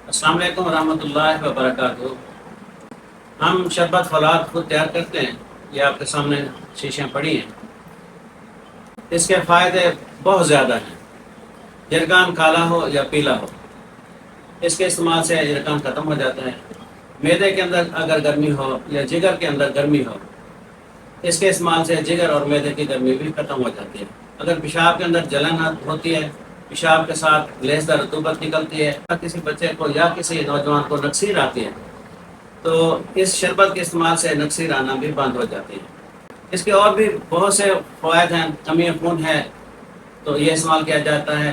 السلام علیکم ورحمۃ اللہ وبرکاتہ۔ ہم شربت فولاذ خود تیار کرتے ہیں، یہ آپ کے سامنے شیشیاں پڑی ہیں۔ اس کے فائدے بہت زیادہ ہیں، جرگان کالا ہو یا پیلا ہو، اس کے استعمال سے جرگان ختم ہو جاتا ہے۔ معدے کے اندر اگر گرمی ہو یا جگر کے اندر گرمی ہو، اس کے استعمال سے جگر اور معدے کی گرمی بھی ختم ہو جاتی ہے۔ اگر پیشاب کے اندر جلن ہوتی ہے، پیشاب کے ساتھ لیسدر رطوبت نکلتی ہے، یا کسی بچے کو یا کسی نوجوان کو نکسیر آتی ہے، تو اس شربت کے استعمال سے نکسیر آنا بھی بند ہو جاتی ہے۔ اس کے اور بھی بہت سے فوائد ہیں۔ کمی خون ہے تو یہ استعمال کیا جاتا ہے۔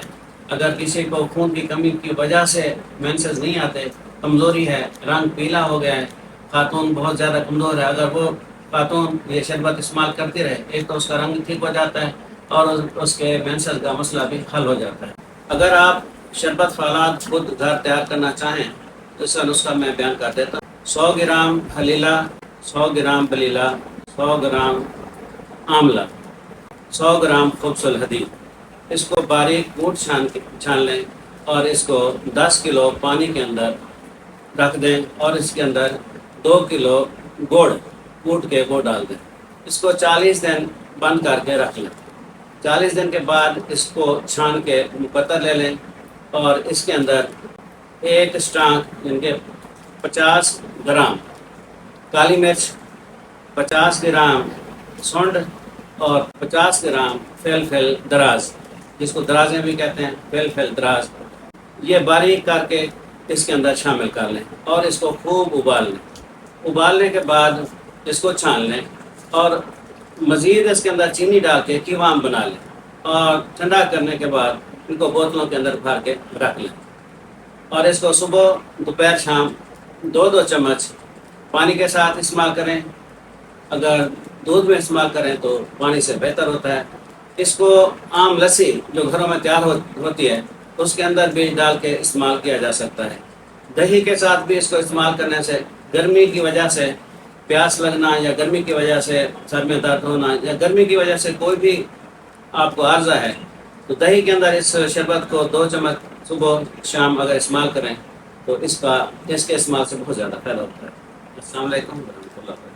اگر کسی کو خون کی کمی کی وجہ سے مینسز نہیں آتے، کمزوری ہے، رنگ پیلا ہو گیا ہے، خاتون بہت زیادہ کمزور ہے، اگر وہ خاتون یہ شربت استعمال کرتی رہے، ایک تو اس کا رنگ ٹھیک ہو جاتا ہے اور اس کے مینسز کا مسئلہ بھی حل ہو جاتا ہے۔ اگر آپ شربت فولاذ خود گھر تیار کرنا چاہیں تو اس کا نسخہ میں بیان کر دیتا ہوں۔ 100 گرام حلیلہ، 100 گرام بلیلہ، 100 گرام آملہ، 100 گرام خبز الحدید۔ اس کو باریک کوٹ چھان لیں اور اس کو 10 کلو پانی کے اندر رکھ دیں اور اس کے اندر 2 کلو گڑ کوٹ کے وہ ڈال دیں۔ اس کو 40 دن بند کر کے رکھ لیں۔ 40 دن کے بعد اس کو چھان کے مقطر لے لیں اور اس کے اندر ایک اسٹانک یعنی کہ 50 گرام کالی مرچ، 50 گرام سونڈ اور 50 گرام فلفل دراز، جس کو درازیں بھی کہتے ہیں، فلفل دراز، یہ باریک کر کے اس کے اندر شامل کر لیں اور اس کو خوب ابال لیں۔ ابالنے کے بعد اس کو چھان لیں اور مزید اس کے اندر چینی ڈال کے کیوام بنا لیں اور ٹھنڈا کرنے کے بعد ان کو بوتلوں کے اندر بھر کے رکھ لیں اور اس کو صبح دوپہر شام 2 چمچ پانی کے ساتھ استعمال کریں۔ اگر دودھ میں استعمال کریں تو پانی سے بہتر ہوتا ہے۔ اس کو عام لسی جو گھروں میں تیار ہوتی ہے اس کے اندر بھی ڈال کے استعمال کیا جا سکتا ہے۔ دہی کے ساتھ بھی اس کو استعمال کرنے سے گرمی کی وجہ سے پیاس لگنا یا گرمی کی وجہ سے سر میں درد ہونا یا گرمی کی وجہ سے کوئی بھی آپ کو عارضہ ہے تو دہی کے اندر اس شربت کو 2 چمچ صبح شام اگر استعمال کریں تو اس کے استعمال سے بہت زیادہ فائدہ ہوتا ہے۔ السلام علیکم ورحمۃ اللہ۔